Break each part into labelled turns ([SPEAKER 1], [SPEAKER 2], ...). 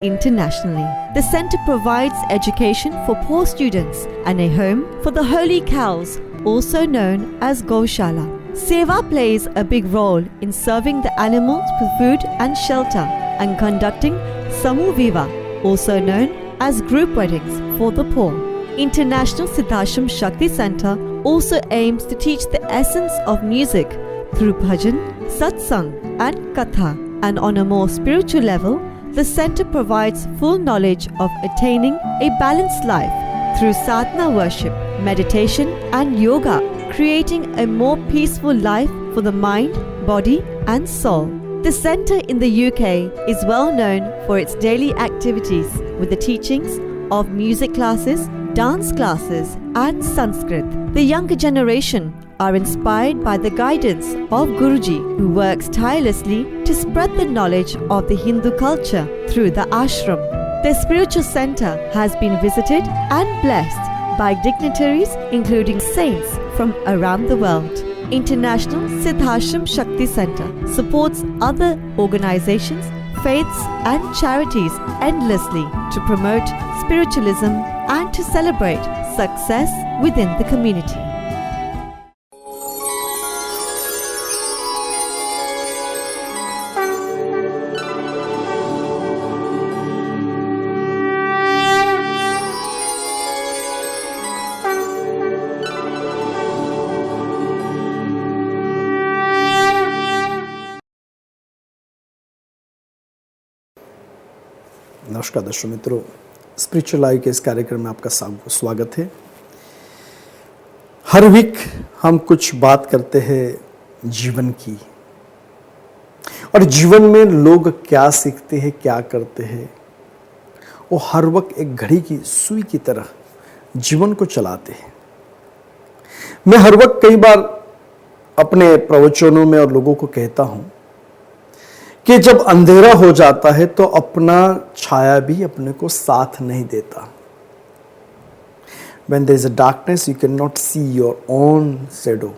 [SPEAKER 1] internationally. The center provides education for poor students and a home for the holy cows, also known as Gaushala. Seva plays a big role in serving the animals with food and shelter and conducting Samu Viva, also known as group weddings for the poor. International Siddhashram Shakti Center also aims to teach the essence of music through bhajan, satsang and katha, and on a more spiritual level, the center provides full knowledge of attaining a balanced life through sadhana worship, meditation and yoga, creating a more peaceful life for the mind, body and soul. The center in the UK is well known for its daily activities with the teachings of music classes, dance classes and Sanskrit. The younger generation are inspired by the guidance of Guruji, who works tirelessly to spread the knowledge of the Hindu culture through the ashram. The spiritual center has been visited and blessed by dignitaries including saints from around the world. International Siddhashram Shakti Center supports other organizations, faiths and charities endlessly to promote spiritualism and to celebrate success within the community.
[SPEAKER 2] नमस्कार दर्शक मित्रों, spiritual live के इस कार्यक्रम में आपका स्वागत है। हर वीक हम कुछ बात करते हैं जीवन की, और जीवन में लोग क्या सीखते हैं, क्या करते हैं, वो हर वक्त एक घड़ी की सुई की तरह जीवन को चलाते हैं। मैं हर वक्त कई बार अपने प्रवचनों में और लोगों को कहता हूं कि जब अंधेरा हो जाता है तो अपना छाया भी अपने को साथ नहीं देता। When there is a darkness, you cannot see your own shadow.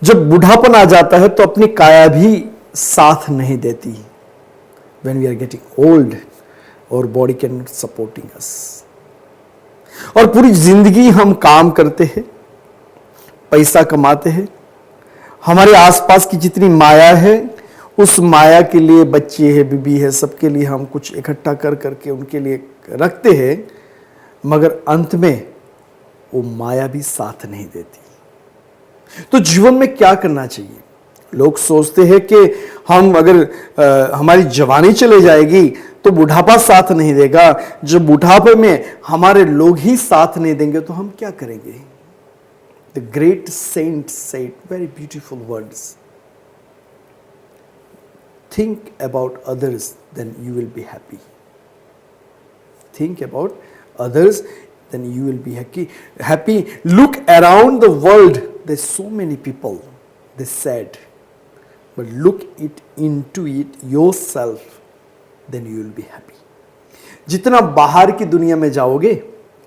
[SPEAKER 2] जब बुढ़ापन आ जाता है तो अपनी काया भी साथ नहीं देती। When we are getting old, our body cannot supporting us. और पूरी जिंदगी हम काम करते हैं, पैसा कमाते हैं, हमारे आसपास की जितनी माया है उस माया के लिए, बच्चे है, बीबी है, सबके लिए हम कुछ इकट्ठा कर करके उनके लिए रखते हैं, मगर अंत में वो माया भी साथ नहीं देती। तो जीवन में क्या करना चाहिए? लोग सोचते हैं कि हम अगर हमारी जवानी चले जाएगी तो बुढ़ापा साथ नहीं देगा, जब बुढ़ापे में हमारे लोग ही साथ नहीं देंगे तो हम क्या करेंगे? The great saint said very beautiful words. Think about others, then you will be happy. Think about others, then you will be happy. Look around the world. There's so many people. They said, but look into it yourself, then you will be happy. जितना बाहर की दुनिया में जाओगे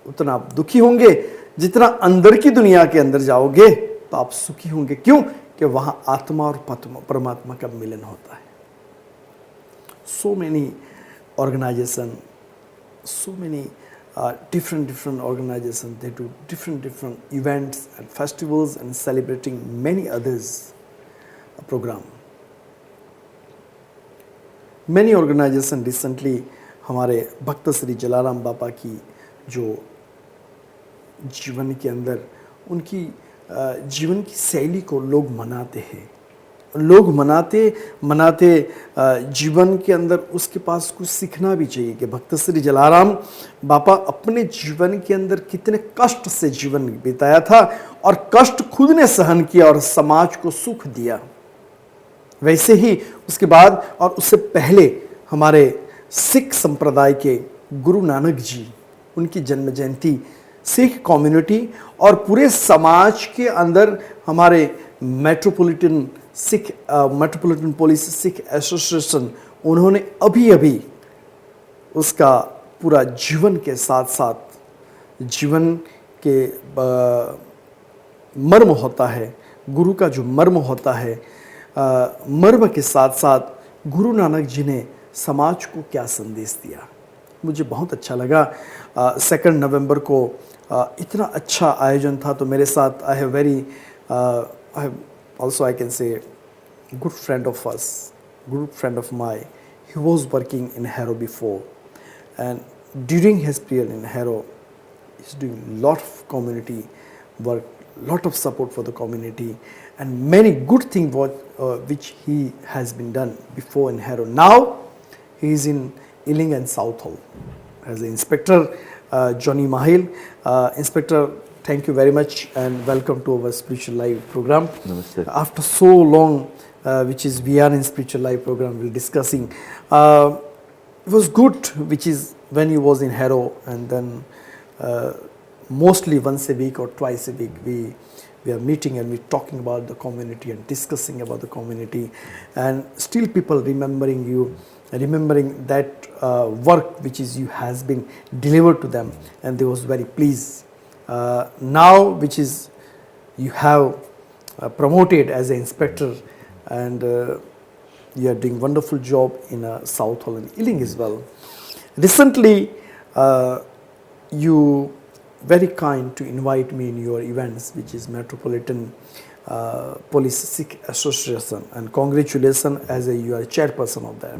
[SPEAKER 2] उतना आप दुखी होंगे, जितना अंदर की दुनिया के अंदर जाओगे तो आप सुखी होंगे। क्यों? कि वहां आत्मा और परमात्मा का मिलन होता है। So many organization, so many different organizations, they do different events and festivals and celebrating many others program. Many organizations recently हमारे भक्त श्री जलाराम बापा की जो जीवन के अंदर उनकी जीवन की शैली को लोग मनाते हैं। लोग मनाते जीवन के अंदर उसके पास कुछ सीखना भी चाहिए कि भक्त श्री जलाराम बापा अपने जीवन के अंदर कितने कष्ट से जीवन बिताया था और कष्ट खुद ने सहन किया और समाज को सुख दिया। वैसे ही उसके बाद और उससे पहले हमारे सिख संप्रदाय के गुरु नानक जी, उनकी जन्म जयंती सिख कम्युनिटी और पूरे समाज के अंदर हमारे मेट्रोपॉलिटन पुलिस सिख एसोसिएशन, उन्होंने अभी उसका पूरा जीवन के साथ साथ जीवन के मर्म होता है, गुरु का जो मर्म होता है, मर्म के साथ साथ गुरु नानक जी ने समाज को क्या संदेश दिया। मुझे बहुत अच्छा लगा। 2 नवंबर को इतना अच्छा आयोजन था। तो मेरे साथ I have very I have also I can say good friend of us, good friend of mine. He was working in Harrow before, and during his period in Harrow, he's doing lot of community work, lot of support for the community, and many good things which he has been done before in Harrow. Now he is in Ealing and Southall as an inspector. Johnny Mahil, Inspector, thank you very much and welcome to our Spiritual Life program.
[SPEAKER 3] Namaste.
[SPEAKER 2] After so long, which is we are in Spiritual Life program, we're discussing. It was good, which is when he was in Harrow, and then mostly once a week or twice a week we are meeting and we're talking about the community and discussing about the community, and still people remembering you, remembering that work which is you has been delivered to them, and they was very pleased. Now which is you have promoted as an inspector, and you are doing wonderful job in Southall and Ealing as well. Recently you very kind to invite me in your events, which is Metropolitan Police Sikh Association, and congratulations as you are a chairperson of that.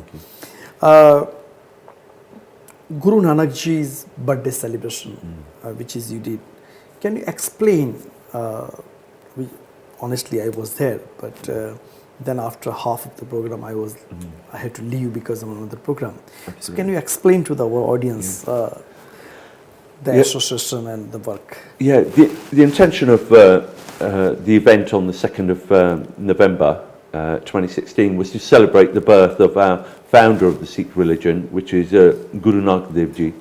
[SPEAKER 2] Guru Nanak Ji's birthday celebration, which is you did. Can you explain? Honestly, I was there, but then after half of the program, I had to leave because of another program. So can you explain to our audience the association and the work?
[SPEAKER 3] Yeah, the intention of the event on the 2nd of November 2016 was to celebrate the birth of our founder of the Sikh religion, which is Guru Nanak Dev Ji,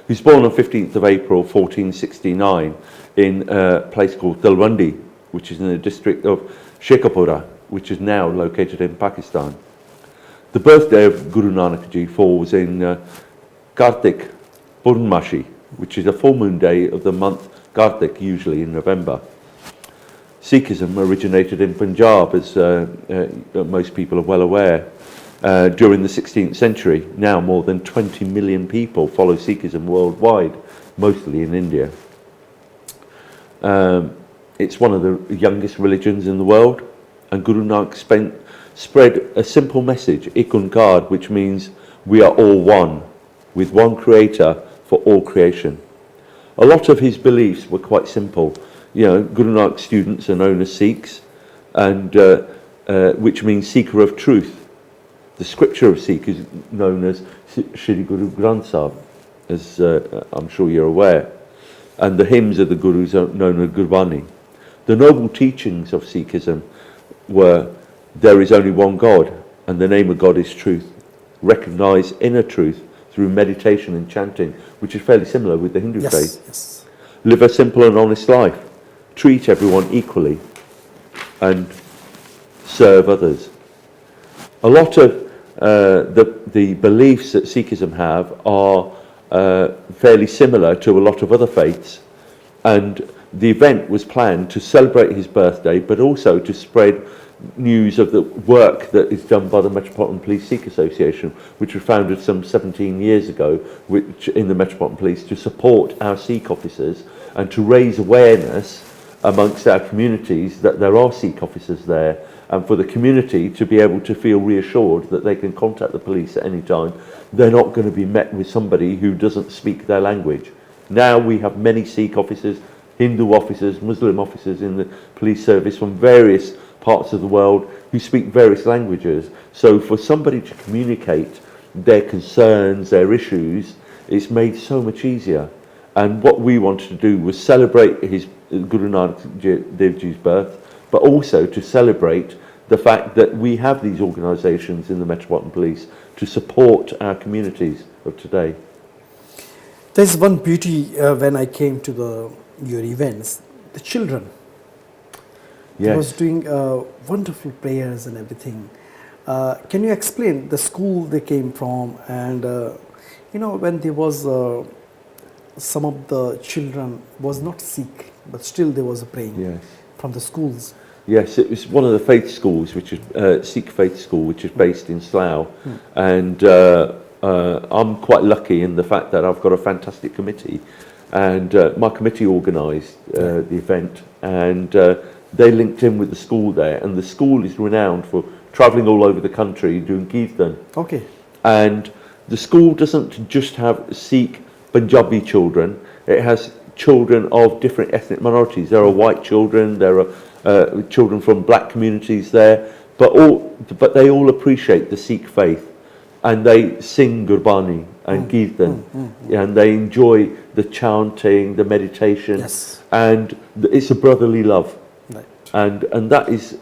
[SPEAKER 3] who's born on 15th of April 1469 in a place called Dalwandi, which is in the district of Shekhapura, which is now located in Pakistan. The birthday of Guru Nanak Ji falls in Kartik Purnamashi, which is a full moon day of the month Kartik, usually in November. Sikhism originated in Punjab, as most people are well aware, during the 16th century. Now more than 20 million people follow Sikhism worldwide, mostly in India. It's one of the youngest religions in the world, and Guru Nanak spread a simple message, Ek Onkar, which means we are all one, with one creator for all creation. A lot of his beliefs were quite simple. You know, Guru Nanak students are known as Sikhs, and which means seeker of truth. The scripture of Sikh is known as Shri Guru Granth Sahib, as I'm sure you're aware, and the hymns of the Gurus are known as Gurbani. The noble teachings of Sikhism were, there is only one God, and the name of God is truth. Recognise inner truth through meditation and chanting, which is fairly similar with the Hindu faith.
[SPEAKER 2] Yes.
[SPEAKER 3] Live a simple and honest life. Treat everyone equally, and serve others. A lot of the beliefs that Sikhism have are fairly similar to a lot of other faiths, and the event was planned to celebrate his birthday, but also to spread news of the work that is done by the Metropolitan Police Sikh Association, which was founded some 17 years ago in the Metropolitan Police to support our Sikh officers and to raise awareness amongst our communities that there are Sikh officers there, and for the community to be able to feel reassured that they can contact the police at any time. They're not going to be met with somebody who doesn't speak their language. Now we have many Sikh officers, Hindu officers, Muslim officers in the police service from various parts of the world who speak various languages. So for somebody to communicate their concerns, their issues, it's made so much easier. And what we wanted to do was celebrate his Guru Nanak Dev Ji's birth, but also to celebrate the fact that we have these organisations in the Metropolitan Police to support our communities of today.
[SPEAKER 2] There's one beauty when I came to your events, the children.
[SPEAKER 3] Yes.
[SPEAKER 2] He was doing wonderful prayers and everything. Can you explain the school they came from, and when there was some of the children was not Sikh, but still there was a praying
[SPEAKER 3] Yes.
[SPEAKER 2] from the schools.
[SPEAKER 3] Yes, it was one of the faith schools, which is Sikh Faith School, which is based in Slough, and I'm quite lucky in the fact that I've got a fantastic committee, and my committee organised the event, and they linked in with the school there, and the school is renowned for travelling all over the country doing Kirtan.
[SPEAKER 2] Okay.
[SPEAKER 3] And the school doesn't just have Sikh Punjabi children, it has children of different ethnic minorities. There are white children, there are children from black communities there, but they all appreciate the Sikh faith, and they sing Gurbani and Kirtan, and they enjoy the chanting, the meditation,
[SPEAKER 2] Yes.
[SPEAKER 3] and it's a brotherly love.
[SPEAKER 2] Right.
[SPEAKER 3] And that is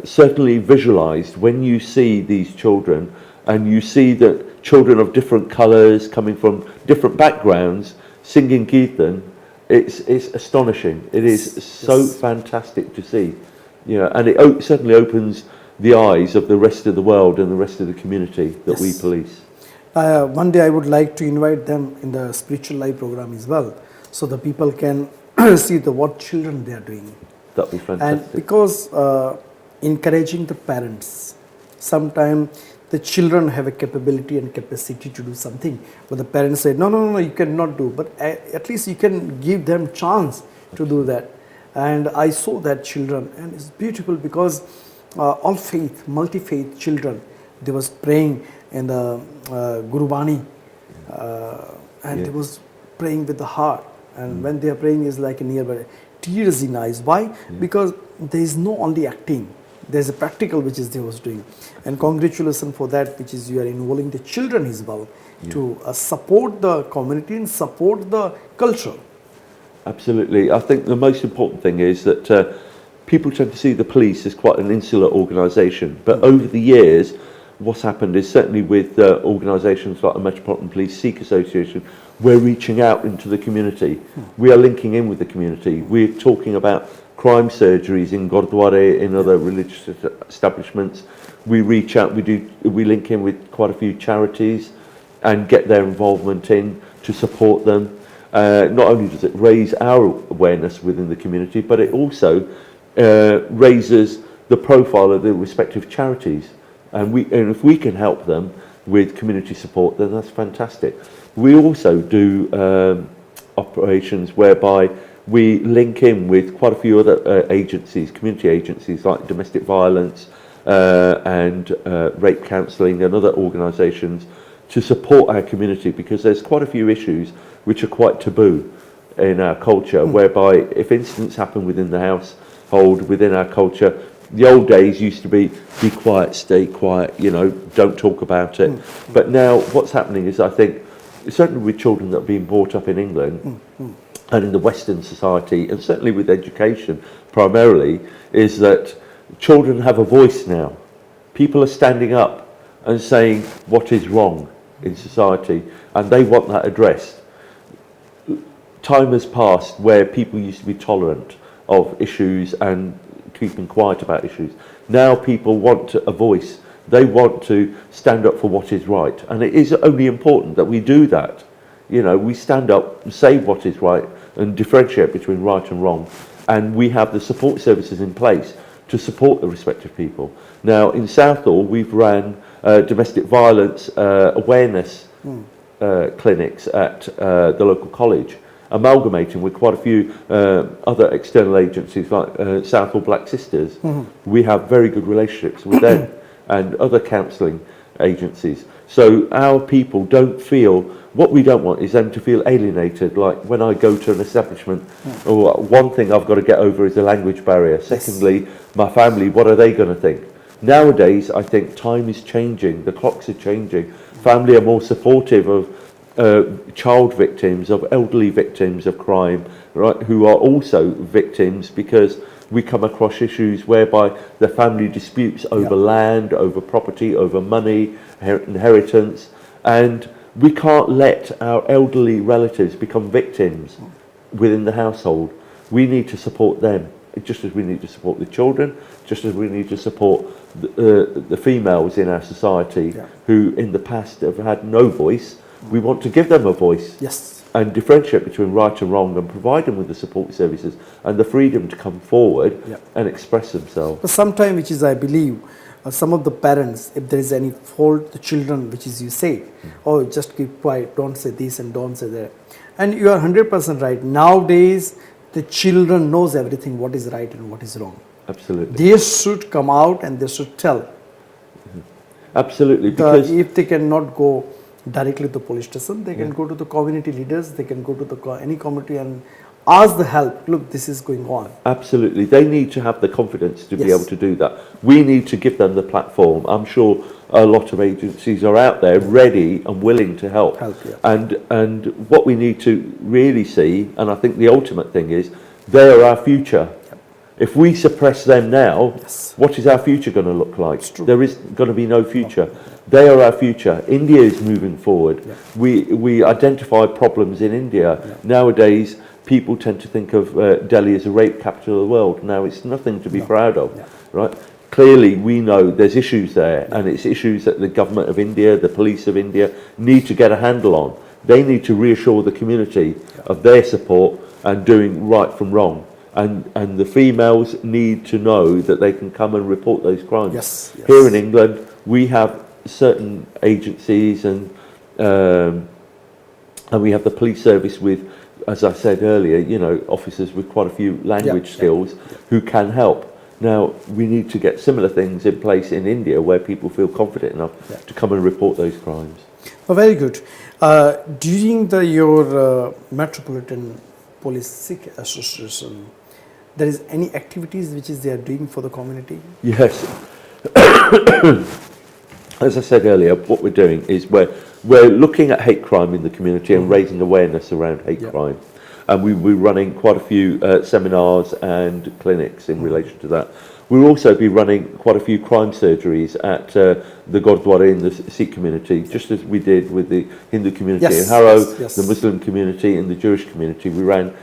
[SPEAKER 3] certainly visualized when you see these children, and you see that children of different colors coming from different backgrounds singing Kirtan. It's astonishing. It is so fantastic to see, and it certainly opens the eyes of the rest of the world and the rest of the community that we police.
[SPEAKER 2] One day I would like to invite them in the spiritual life program as well, so the people can see what children they are doing.
[SPEAKER 3] That'd be fantastic.
[SPEAKER 2] And because encouraging the parents, sometimes the children have a capability and capacity to do something, but the parents say, no, you cannot do, but at least you can give them chance to do that. And I saw that children, and it's beautiful because all faith, multi-faith children, they was praying in the Gurbani, and they was praying with the heart, and when they are praying is like a nearby tears in eyes. Why? Because there is no only acting, there's a practical which is they was doing, and congratulations for that, which is you are involving the children as well to support the community and support the culture.
[SPEAKER 3] Absolutely. I think the most important thing is that people tend to see the police as quite an insular organisation, but over the years what's happened is certainly with organisations like the Metropolitan Police Sikh Association, we're reaching out into the community. We are linking in with the community. We're talking about crime surgeries in Gurdwara, in other religious establishments. We reach out, we link in with quite a few charities and get their involvement in to support them. Not only does it raise our awareness within the community, but it also raises the profile of the respective charities. And if we can help them with community support, then that's fantastic. We also do operations whereby we link in with quite a few other agencies, community agencies like domestic violence and rape counselling and other organisations to support our community, because there's quite a few issues which are quite taboo in our culture, whereby if incidents happen within the household, within our culture, the old days used to be quiet, stay quiet, don't talk about it. But now what's happening is, I think, certainly with children that are being brought up in England and in the Western society, and certainly with education primarily, is that children have a voice now. People are standing up and saying what is wrong in society, and they want that addressed. Time has passed where people used to be tolerant of issues and keeping quiet about issues. Now people want a voice. They want to stand up for what is right, and it is only important that we do that. We stand up and say what is right and differentiate between right and wrong, and we have the support services in place to support the respective people. Now in Southall we've ran domestic violence awareness clinics at the local college, amalgamating with quite a few other external agencies like Southall Black Sisters. We have very good relationships with them and other counselling agencies. So our people don't feel, what we don't want is them to feel alienated, like when I go to an establishment, or one thing I've got to get over is the language barrier. Secondly, my family, what are they going to think? Nowadays, I think time is changing, the clocks are changing. Family are more supportive of child victims, of elderly victims of crime, right, who are also victims, because we come across issues whereby the family disputes over land, over property, over money, inheritance, and we can't let our elderly relatives become victims within the household. We need to support them, just as we need to support the children, just as we need to support the females in our society who in the past have had no voice, We want to give them a voice
[SPEAKER 2] Yes.
[SPEAKER 3] and differentiate between right and wrong and provide them with the support services and the freedom to come forward
[SPEAKER 2] Yeah.
[SPEAKER 3] and express themselves.
[SPEAKER 2] But sometimes, which is I believe, some of the parents, if there is any fault, the children, which is you say, oh, just keep quiet, don't say this and don't say that. And you are 100% right. Nowadays, the children knows everything, what is right and what is wrong.
[SPEAKER 3] Absolutely.
[SPEAKER 2] They should come out and they should tell.
[SPEAKER 3] Absolutely. Because
[SPEAKER 2] If they cannot go directly to the police station, they can go to the community leaders, they can go to the any community and ask the help. Look, this is going on.
[SPEAKER 3] absolutely, they need to have the confidence to be
[SPEAKER 2] Yes.
[SPEAKER 3] able to do that. We need to give them the platform. I'm sure a lot of agencies are out there ready and willing to help.
[SPEAKER 2] Yeah.
[SPEAKER 3] And what we need to really see, and I think the ultimate thing is, they are our future. If we suppress them now,
[SPEAKER 2] Yes.
[SPEAKER 3] what is our future going to look like?
[SPEAKER 2] It's true.
[SPEAKER 3] There is going to be no future. They are our future. India is moving forward.
[SPEAKER 2] Yeah.
[SPEAKER 3] We identify problems in India.
[SPEAKER 2] Yeah.
[SPEAKER 3] Nowadays, people tend to think of Delhi as a rape capital of the world. Now, it's nothing to be
[SPEAKER 2] No.
[SPEAKER 3] proud of,
[SPEAKER 2] Yeah.
[SPEAKER 3] right? Clearly, we know there's issues there, and it's issues that the government of India, the police of India, need to get a handle on. They need to reassure the community of their support and doing right from wrong. And the females need to know that they can come and report those crimes.
[SPEAKER 2] Yes, yes.
[SPEAKER 3] Here in England, we have certain agencies and we have the police service with, as I said earlier, you know, officers with quite a few language
[SPEAKER 2] Yeah,
[SPEAKER 3] skills who can help. Now, we need to get similar things in place in India where people feel confident enough to come and report those crimes.
[SPEAKER 2] Oh, very good. During your Metropolitan Police Sikh Association, there is any activities which is they are doing for the community?
[SPEAKER 3] Yes. As I said earlier, what we're doing is we're looking at hate crime in the community and raising awareness around hate crime. And we're running quite a few seminars and clinics in relation to that. We'll also be running quite a few crime surgeries at the Gurdwara in the Sikh community, just as we did with the Hindu community in Harrow, the Muslim community and the Jewish community. We ran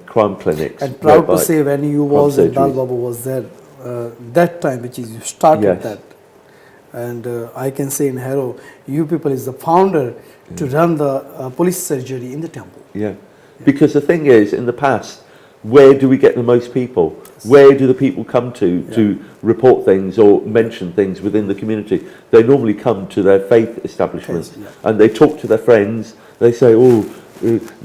[SPEAKER 3] crime clinics.
[SPEAKER 2] And proud to
[SPEAKER 3] whereby
[SPEAKER 2] say when you was and Dal
[SPEAKER 3] surgeries.
[SPEAKER 2] Baba was there, that time which is you started
[SPEAKER 3] Yes.
[SPEAKER 2] that. And I can say in Harrow, you people is the founder to run the police surgery in the temple.
[SPEAKER 3] Yeah. Because the thing is, in the past, where do we get the most people? Where do the people come to report things or mention things within the community? They normally come to their faith establishments and they talk to their friends. They say, oh,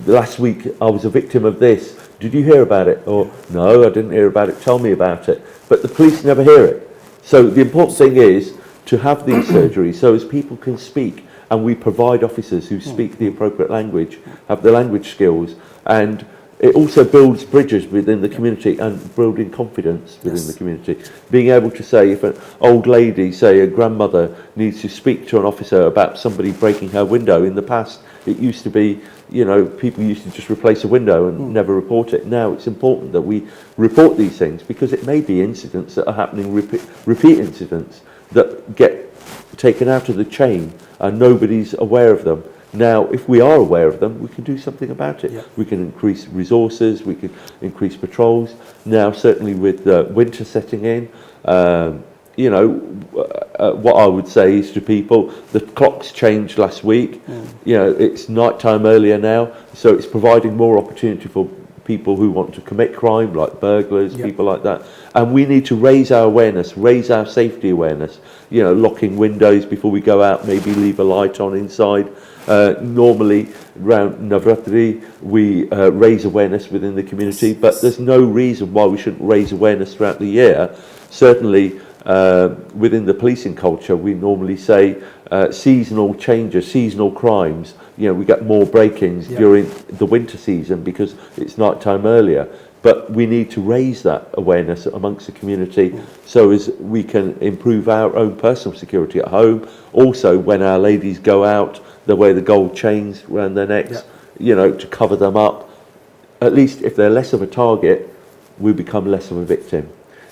[SPEAKER 3] last week I was a victim of this. Did you hear about it? Or, no, I didn't hear about it. Tell me about it. But the police never hear it. So the important thing is to have these surgeries so as people can speak, and we provide officers who speak the appropriate language, have the language skills, and it also builds bridges within the community and building confidence within the community. Being able to say, if an old lady, say a grandmother, needs to speak to an officer about somebody breaking her window, in the past it used to be, you know, people used to just replace a window and never report it. Now it's important that we report these things because it may be incidents that are happening, repeat incidents that get taken out of the chain and nobody's aware of them. Now, if we are aware of them, we can do something about it.
[SPEAKER 2] Yeah.
[SPEAKER 3] We can increase resources, we can increase patrols. Now, certainly with winter setting in, you know, what I would say is to people, the clocks changed last week. You know, it's night time earlier now, so it's providing more opportunity for people who want to commit crime, like burglars, people like that. And we need to raise our awareness, raise our safety awareness. You know, locking windows before we go out, maybe leave a light on inside. Normally, around Navratri, we raise awareness within the community, but there's no reason why we shouldn't raise awareness throughout the year. Certainly, within the policing culture, we normally say seasonal changes, seasonal crimes. You know, we get more break-ins during the winter season because it's night time earlier. But we need to raise that awareness amongst the community so as we can improve our own personal security at home. Also, when our ladies go out, they wear the gold chains around their necks, you know, to cover them up. At least if they're less of a target, we become less of a victim.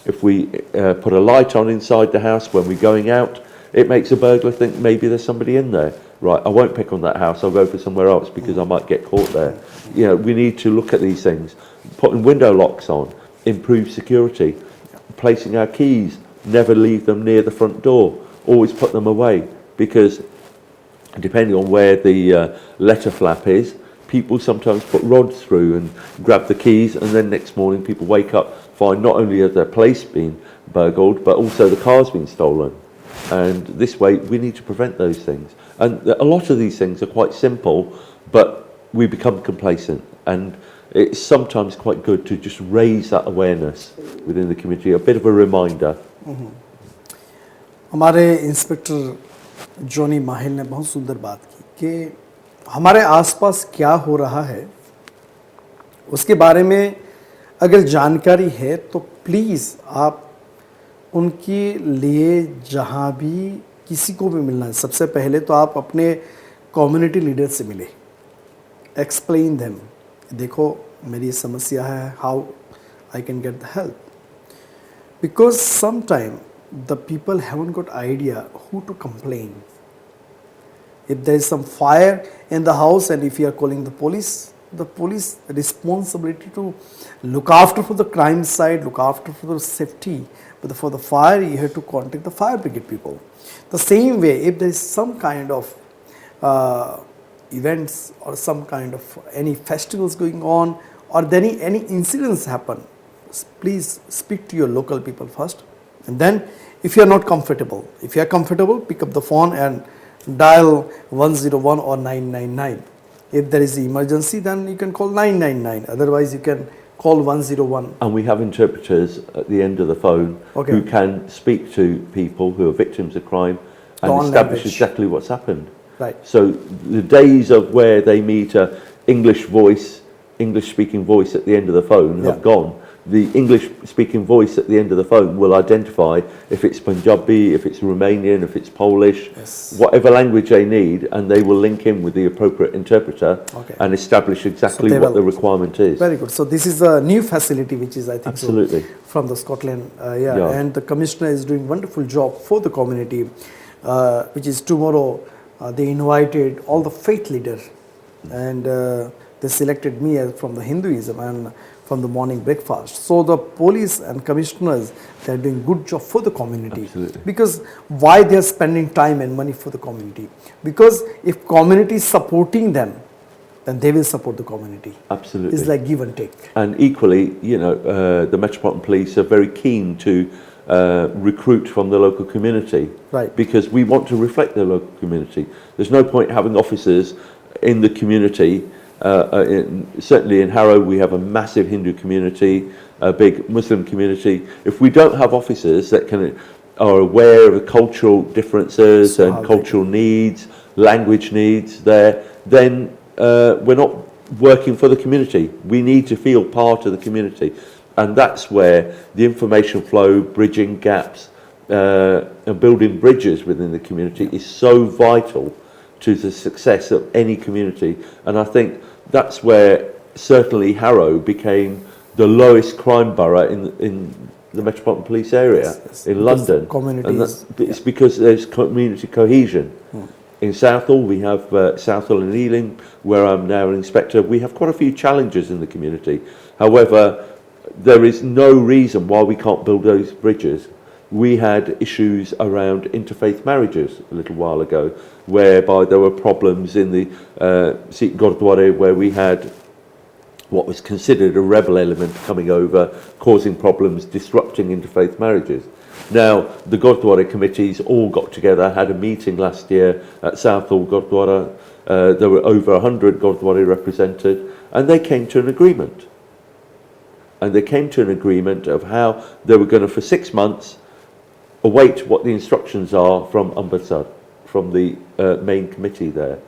[SPEAKER 3] If we put a light on inside the house when we're going out, it makes a burglar think maybe there's somebody in there. Right, I won't pick on that house, I'll go for somewhere else because I might get caught there. You know, we need to look at these things. Putting window locks on, improve security, placing our keys, never leave them near the front door, always put them away, because depending on where the letter flap is, people sometimes put rods through and grab the keys, and then next morning people wake up, find not only has their place been burgled, but also the car's been stolen. And this way, we need to prevent those things. And a lot of these things are quite simple, but we become complacent. And it's sometimes quite good to just raise that awareness within the community, a bit of a reminder.
[SPEAKER 2] हमारे inspector Johnny माहिल ने बहुत सुंदर बात की कि हमारे आसपास क्या हो रहा है उसके बारे में अगर जानकारी है तो प्लीज़ आप उनके लिए जहाँ भी किसी को भी मिलना है, सबसे पहले तो आप अपने कम्युनिटी लीडर से मिले, एक्सप्लेन देम, देखो मेरी समस्या है, how I can get the help, because some time the people haven't got idea who to complain. If there is some fire in the house and if you are calling the police responsibility to look after for the crime side, look after for the safety, but for the fire you have to contact the fire brigade people. The same way, if there is some kind of events or some kind of any festivals going on or then any incidents happen, please speak to your local people first. And then if you are not comfortable, if you are comfortable, pick up the phone and dial 101 or 999. If there is an emergency, then you can call 999. Otherwise, you can call 101.
[SPEAKER 3] And we have interpreters at the end of the phone who can speak to people who are victims of crime and establish exactly what's happened.
[SPEAKER 2] Right.
[SPEAKER 3] So the days of where they meet a English-speaking voice at the end of the phone have gone. The English-speaking voice at the end of the phone will identify if it's Punjabi, if it's Romanian, if it's Polish, whatever language they need, and they will link in with the appropriate interpreter and establish exactly what the requirement is.
[SPEAKER 2] Very good. So this is a new facility which is, I think,
[SPEAKER 3] absolutely
[SPEAKER 2] from the Scotland. And the commissioner is doing wonderful job for the community, which is tomorrow. They invited all the faith leaders, and they selected me as from the Hinduism and from the morning breakfast. So the police and commissioners, they are doing good job for the community.
[SPEAKER 3] Absolutely.
[SPEAKER 2] Because why they are spending time and money for the community? Because if community is supporting them, then they will support the community.
[SPEAKER 3] Absolutely.
[SPEAKER 2] It's like give and take.
[SPEAKER 3] And equally, the Metropolitan Police are very keen to recruit from the local community.
[SPEAKER 2] Right.
[SPEAKER 3] Because we want to reflect the local community. There's no point having officers in the community. Certainly in Harrow we have a massive Hindu community, a big Muslim community. If we don't have officers that are aware of the cultural differences and cultural needs, language needs there, then we're not working for the community. We need to feel part of the community, and that's where the information flow, bridging gaps, and building bridges within the community is so vital to the success of any community. And I think that's where certainly Harrow became the lowest crime borough in the Metropolitan Police area in London. And it's because there's community cohesion. In Southall, we have Southall and Ealing, where I'm now an inspector. We have quite a few challenges in the community. However, there is no reason why we can't build those bridges. We had issues around interfaith marriages a little while ago, whereby there were problems in the Sikh Gurdwara, where we had what was considered a rebel element coming over, causing problems, disrupting interfaith marriages. Now, the Gurdwara committees all got together, had a meeting last year at Southall Gurdwara. There were over 100 Gurdwara represented, and they came to an agreement. And they came to an agreement of how they were going to, for 6 months, await what the instructions are from Amritsar, from the main committee there.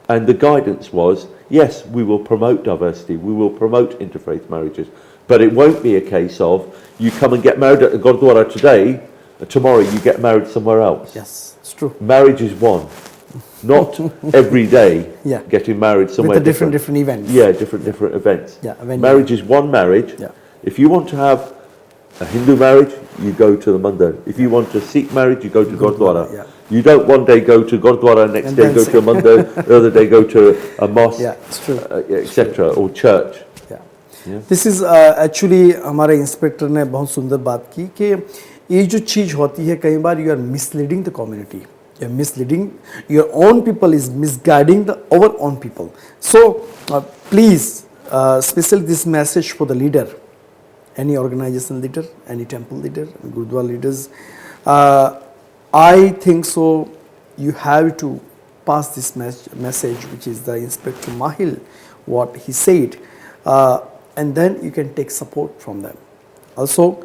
[SPEAKER 3] And the guidance was, yes, we will promote diversity, we will promote interfaith marriages, but it won't be a case of you come and get married at the Gurdwara today, tomorrow you get married somewhere else.
[SPEAKER 2] Yes, it's true.
[SPEAKER 3] Marriage is one, not every day getting married somewhere
[SPEAKER 2] with different events.
[SPEAKER 3] Yeah, different events.
[SPEAKER 2] Yeah,
[SPEAKER 3] marriage is one marriage.
[SPEAKER 2] Yeah.
[SPEAKER 3] If you want to have a Hindu marriage, you go to the mandir. If you want a Sikh marriage, you go to Gurdwara.
[SPEAKER 2] Yeah.
[SPEAKER 3] You don't one day go to Gurdwara, next day go to a mandir, the other day go to a mosque, etc. or church.
[SPEAKER 2] This is actually हमारे inspector ने बहुत सुंदर बात की कि ये जो चीज़ होती है कई बार you are misleading the community. You're misleading your own people, is misguiding our own people. So please, especially this message for the leader, any organization leader, any temple leader, Gurdwara leaders, I think so you have to pass this message, which is the Inspector Mahil, what he said, and then you can take support from them. Also,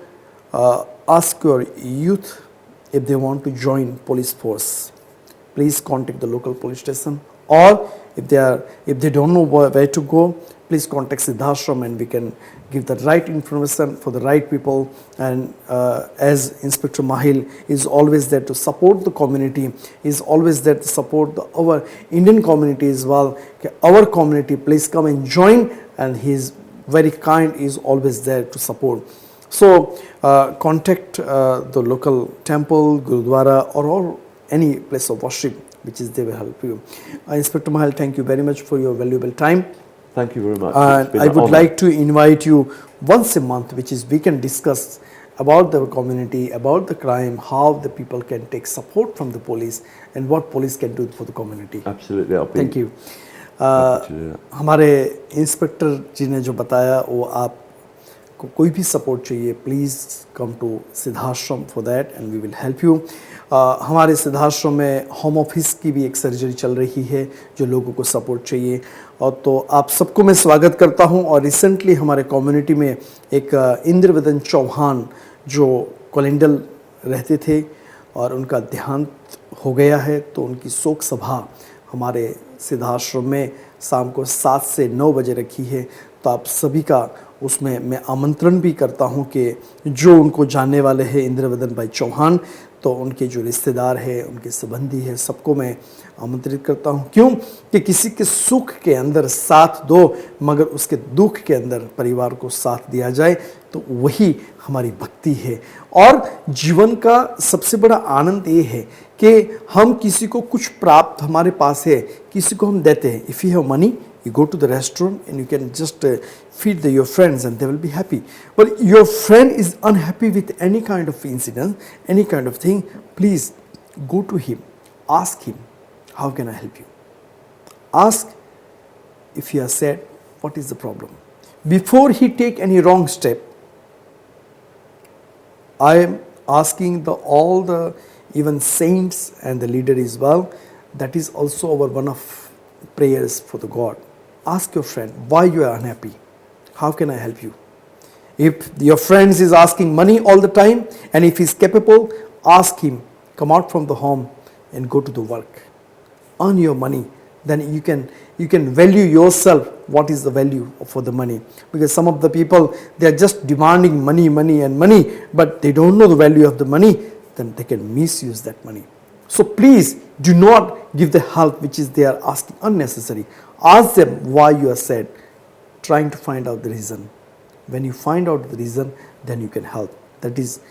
[SPEAKER 2] ask your youth if they want to join police force. Please contact the local police station, or if they don't know where to go, please contact Siddhashram and we can give the right information for the right people. And as Inspector Mahil is always there to support the community, is always there to support our Indian community as well. Our community, please come and join, and he is very kind, is always there to support. So contact the local temple, Gurudwara, or any place of worship which is they will help you. Inspector Mahil, thank you very much for your valuable time.
[SPEAKER 3] Thank you very much.
[SPEAKER 2] And I would like to invite you once a month, which is we can discuss about the community, about the crime, how the people can take support from the police, and what police can do for the community.
[SPEAKER 3] Absolutely, I'll be
[SPEAKER 2] Thank you.
[SPEAKER 3] happy to do that.
[SPEAKER 2] हमारे inspector ji ने जो बताया, वो आपको कोई भी support चाहिए, please come to Siddhashram for that and we will help you. हमारे सिद्धाश्रम में होम ऑफिस की भी एक सर्जरी चल रही है जो लोगों को सपोर्ट चाहिए, और तो आप सबको मैं स्वागत करता हूं. और रिसेंटली हमारे कम्युनिटी में एक इंद्रवदन चौहान जो कोलेंडल रहते थे और उनका देहांत हो गया है, तो उनकी शोक सभा हमारे सिद्धाश्रम में शाम को 7 से 9 बजे रखी है. तो आप सभी का उसमें मैं आमंत्रण भी करता हूं कि जो उनको जानने वाले हैं इंद्रवदन भाई चौहान, तो उनके जो रिश्तेदार हैं, उनके संबंधी हैं, सबको मैं आमंत्रित करता हूं. क्यों कि किसी के सुख के अंदर साथ दो, मगर उसके दुख के अंदर परिवार को साथ दिया जाए, तो वही हमारी भक्ति है. और जीवन का सबसे बड़ा आनंद ये है कि हम किसी को कुछ प्राप्त हमारे पास है, किसी को हम देते हैं. If you have money, you go to the restaurant and you can just feed your friends and they will be happy. But your friend is unhappy with any kind of incident, any kind of thing, please go to him, ask him, how can I help you? Ask if he has said, what is the problem? Before he take any wrong step, I am asking all the even saints and the leader as well, that is also our one of prayers for the God. Ask your friend, why you are unhappy? How can I help you? If your friend is asking money all the time, and if he is capable, ask him, come out from the home and go to the work. Earn your money. Then you can value yourself, what is the value for the money. Because some of the people, they are just demanding money, money and money, but they don't know the value of the money, then they can misuse that money. So please do not give the help which is they are asking unnecessary. Ask them why you are sad, trying to find out the reason. When you find out the reason, then you can help. That is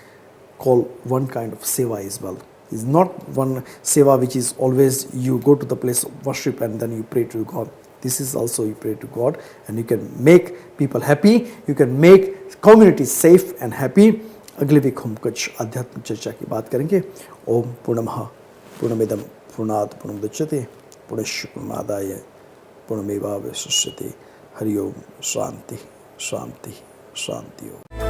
[SPEAKER 2] called one kind of seva as well. It's not one seva which is always you go to the place of worship and then you pray to God. This is also you pray to God, and you can make people happy, you can make community safe and happy. अगले week हम कुछ आध्यात्मिक चर्चा की बात करेंगे. ओम पूर्णमः पूर्णमिदं पूर्णात् पूर्णमुदच्यते पूर्णस्य पूर्णमादाय पूर्णमेवावशिष्यते. हरि ओम. शांति शांति शांति ओम.